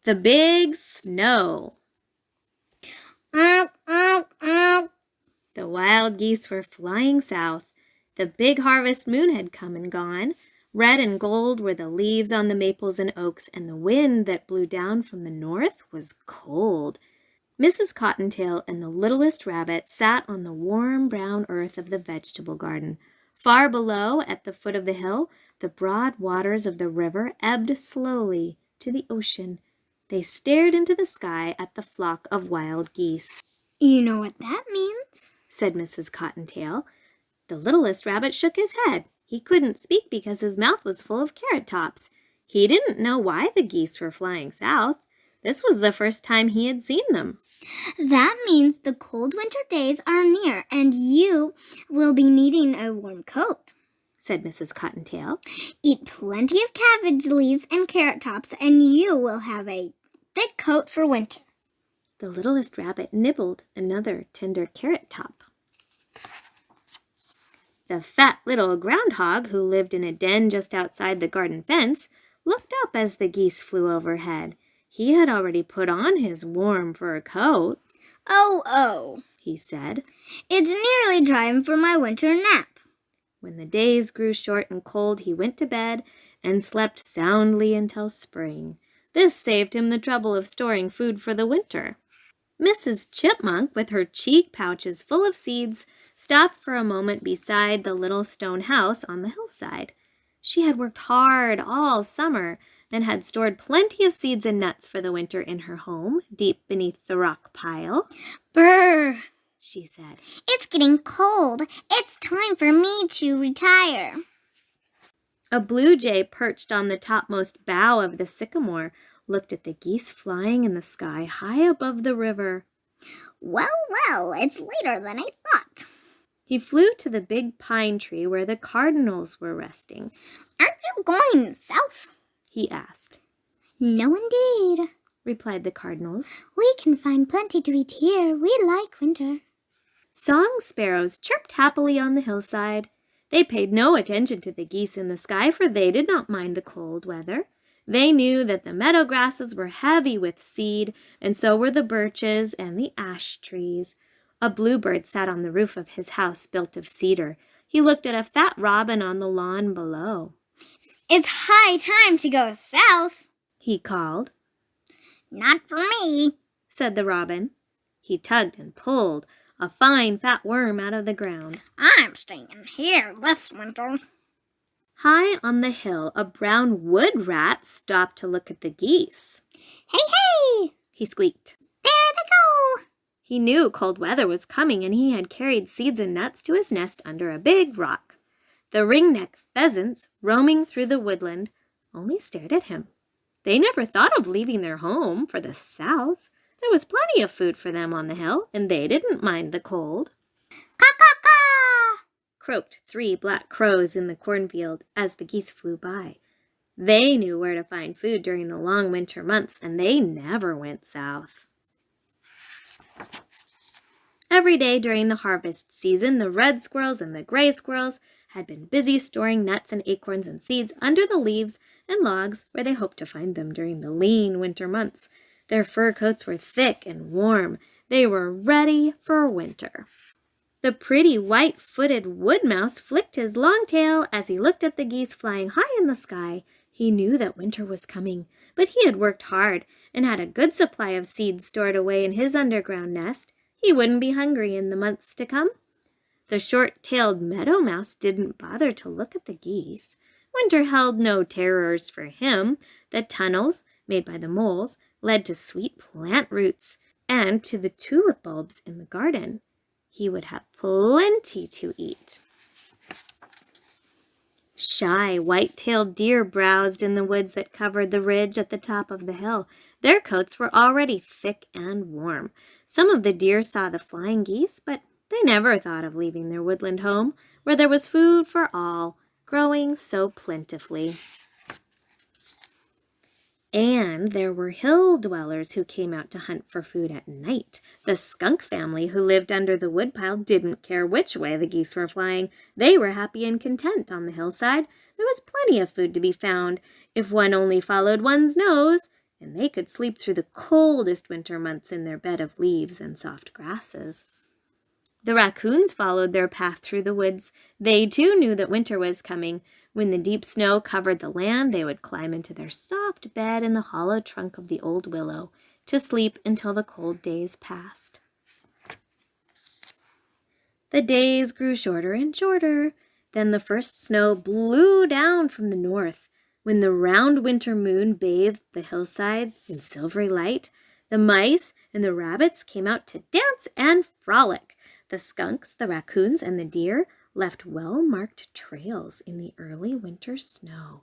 The big snow. The wild geese were flying south. The big harvest moon had come and gone. Red and gold were the leaves on the maples and oaks, and the wind that blew down from the north was cold. Mrs. Cottontail and the littlest rabbit sat on the warm brown earth of the vegetable garden. Far below, at the foot of the hill, the broad waters of the river ebbed slowly to the ocean. They stared into the sky at the flock of wild geese. "You know what that means?" said Mrs. Cottontail. The littlest rabbit shook his head. He couldn't speak because his mouth was full of carrot tops. He didn't know why the geese were flying south. This was the first time he had seen them. "That means the cold winter days are near, and you will be needing a warm coat," said Mrs. Cottontail. "Eat plenty of cabbage leaves and carrot tops, and you will have a thick coat for winter." The littlest rabbit nibbled another tender carrot top. The fat little groundhog, who lived in a den just outside the garden fence, looked up as the geese flew overhead. He had already put on his warm fur coat. Oh, he said. "It's nearly time for my winter nap." When the days grew short and cold, he went to bed and slept soundly until spring. This saved him the trouble of storing food for the winter. Mrs. Chipmunk, with her cheek pouches full of seeds, stopped for a moment beside the little stone house on the hillside. She had worked hard all summer and had stored plenty of seeds and nuts for the winter in her home, deep beneath the rock pile. "Brr," she said. "It's getting cold. It's time for me to retire." A blue jay perched on the topmost bough of the sycamore looked at the geese flying in the sky high above the river. Well, it's later than I thought." He flew to the big pine tree where the cardinals were resting. "Aren't you going south?" he asked. "No, indeed," replied the cardinals. "We can find plenty to eat here. We like winter." Song sparrows chirped happily on the hillside. They paid no attention to the geese in the sky, for they did not mind the cold weather. They knew that the meadow grasses were heavy with seed, and so were the birches and the ash trees. A bluebird sat on the roof of his house built of cedar. He looked at a fat robin on the lawn below. "It's high time to go south," he called. "Not for me," said the robin. He tugged and pulled a fine fat worm out of the ground. "I'm staying here this winter." High on the hill, a brown wood rat stopped to look at the geese. Hey, he squeaked. "There they go." He knew cold weather was coming, and he had carried seeds and nuts to his nest under a big rock. The ringneck pheasants, roaming through the woodland, only stared at him. They never thought of leaving their home for the south. There was plenty of food for them on the hill, and they didn't mind the cold. "Caw-caw-caw!" croaked 3 black crows in the cornfield as the geese flew by. They knew where to find food during the long winter months, and they never went south. Every day during the harvest season, the red squirrels and the gray squirrels had been busy storing nuts and acorns and seeds under the leaves and logs where they hoped to find them during the lean winter months. Their fur coats were thick and warm. They were ready for winter. The pretty white-footed wood mouse flicked his long tail as he looked at the geese flying high in the sky. He knew that winter was coming, but he had worked hard and had a good supply of seeds stored away in his underground nest. He wouldn't be hungry in the months to come. The short-tailed meadow mouse didn't bother to look at the geese. Winter held no terrors for him. The tunnels, made by the moles, led to sweet plant roots and to the tulip bulbs in the garden. He would have plenty to eat. Shy, white-tailed deer browsed in the woods that covered the ridge at the top of the hill. Their coats were already thick and warm. Some of the deer saw the flying geese, but they never thought of leaving their woodland home, where there was food for all, growing so plentifully. And there were hill dwellers who came out to hunt for food at night. The skunk family who lived under the woodpile didn't care which way the geese were flying. They were happy and content on the hillside. There was plenty of food to be found if one only followed one's nose. and they could sleep through the coldest winter months in their bed of leaves and soft grasses. The raccoons followed their path through the woods. They too knew that winter was coming. When the deep snow covered the land, they would climb into their soft bed in the hollow trunk of the old willow to sleep until the cold days passed. The days grew shorter and shorter. Then the first snow blew down from the north. When the round winter moon bathed the hillside in silvery light, the mice and the rabbits came out to dance and frolic. The skunks, the raccoons, and the deer left well-marked trails in the early winter snow.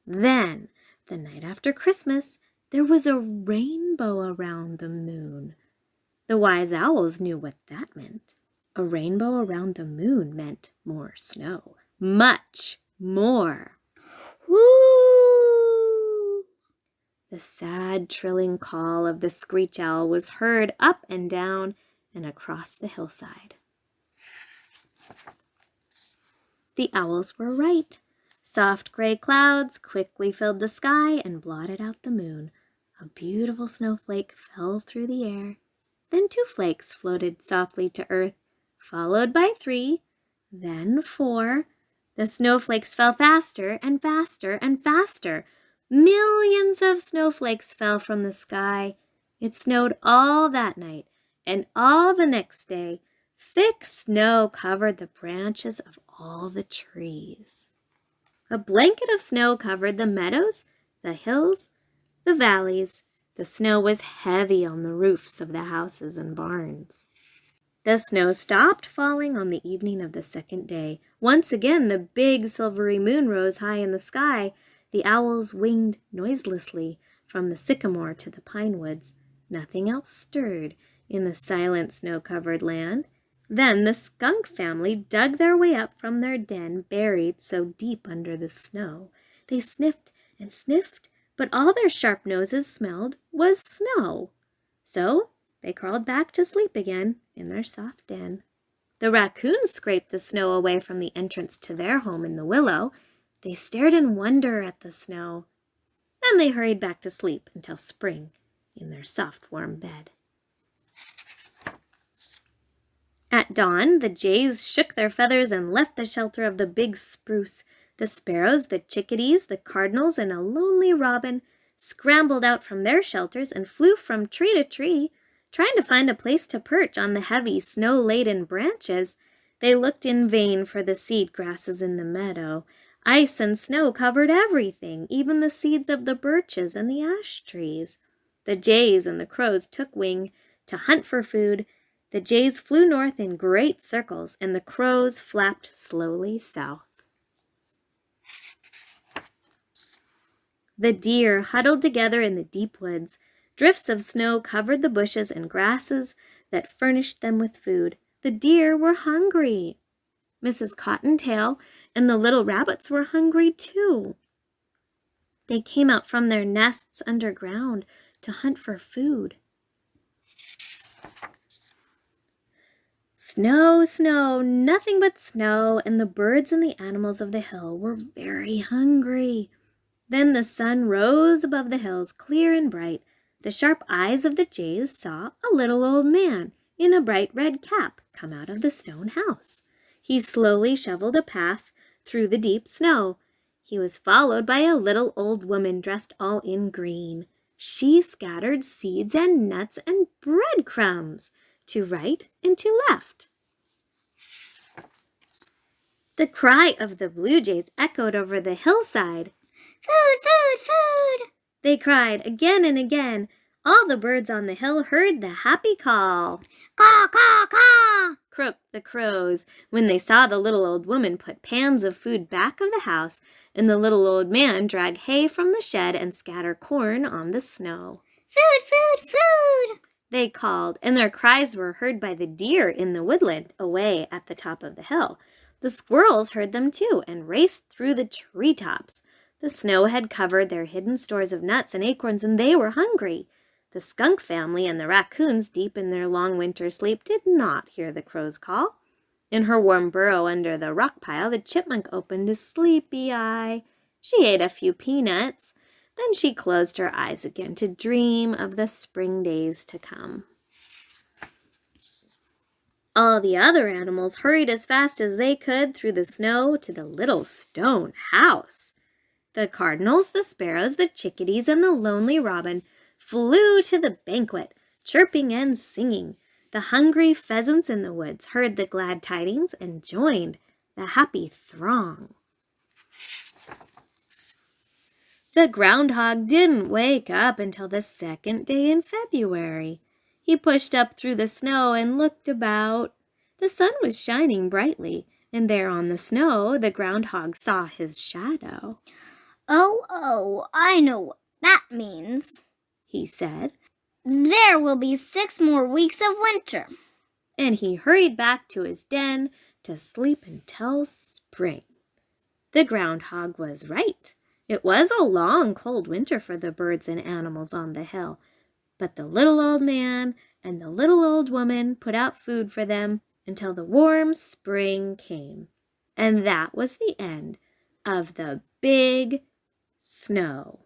Then, the night after Christmas, there was a rainbow around the moon. The wise owls knew what that meant. A rainbow around the moon meant more snow. Much more. Woo! The sad, trilling call of the screech owl was heard up and down and across the hillside. The owls were right. Soft gray clouds quickly filled the sky and blotted out the moon. A beautiful snowflake fell through the air. Then 2 flakes floated softly to earth, followed by 3, then 4. The snowflakes fell faster and faster and faster. Millions of snowflakes fell from the sky. It snowed all that night and all the next day. Thick snow covered the branches of all the trees. A blanket of snow covered the meadows, the hills, the valleys. The snow was heavy on the roofs of the houses and barns. The snow stopped falling on the evening of the second day. Once again, the big silvery moon rose high in the sky. The owls winged noiselessly from the sycamore to the pine woods. Nothing else stirred in the silent snow-covered land. Then the skunk family dug their way up from their den buried so deep under the snow. They sniffed and sniffed, but all their sharp noses smelled was snow. So they crawled back to sleep again in their soft den. The raccoons scraped the snow away from the entrance to their home in the willow. They stared in wonder at the snow. Then they hurried back to sleep until spring in their soft, warm bed. At dawn, the jays shook their feathers and left the shelter of the big spruce. The sparrows, the chickadees, the cardinals, and a lonely robin scrambled out from their shelters and flew from tree to tree, trying to find a place to perch on the heavy, snow-laden branches. They looked in vain for the seed grasses in the meadow. Ice and snow covered everything, even the seeds of the birches and the ash trees. The jays and the crows took wing to hunt for food. The jays flew north in great circles, and the crows flapped slowly south. The deer huddled together in the deep woods. Drifts of snow covered the bushes and grasses that furnished them with food. The deer were hungry. Mrs. Cottontail and the little rabbits were hungry too. They came out from their nests underground to hunt for food. Snow, snow, nothing but snow, and the birds and the animals of the hill were very hungry. Then the sun rose above the hills, clear and bright. The sharp eyes of the jays saw a little old man in a bright red cap come out of the stone house. He slowly shoveled a path through the deep snow. He was followed by a little old woman dressed all in green. She scattered seeds and nuts and breadcrumbs to right and to left. The cry of the blue jays echoed over the hillside. Food, food, food! They cried again and again. All the birds on the hill heard the happy call. Caw, caw, caw! Croaked the crows when they saw the little old woman put pans of food back of the house and the little old man drag hay from the shed and scatter corn on the snow. Food, food, food! They called, and their cries were heard by the deer in the woodland away at the top of the hill. The squirrels heard them too and raced through the treetops. The snow had covered their hidden stores of nuts and acorns, and they were hungry. The skunk family and the raccoons, deep in their long winter sleep, did not hear the crow's call. In her warm burrow under the rock pile, the chipmunk opened a sleepy eye. She ate a few peanuts. Then she closed her eyes again to dream of the spring days to come. All the other animals hurried as fast as they could through the snow to the little stone house. The cardinals, the sparrows, the chickadees, and the lonely robin flew to the banquet, chirping and singing. The hungry pheasants in the woods heard the glad tidings and joined the happy throng. The groundhog didn't wake up until the second day in February. He pushed up through the snow and looked about. The sun was shining brightly, and there on the snow the groundhog saw his shadow. Oh, I know what that means, he said. There will be 6 more weeks of winter. And he hurried back to his den to sleep until spring. The groundhog was right. It was a long, cold winter for the birds and animals on the hill, but the little old man and the little old woman put out food for them until the warm spring came. And that was the end of the big snow.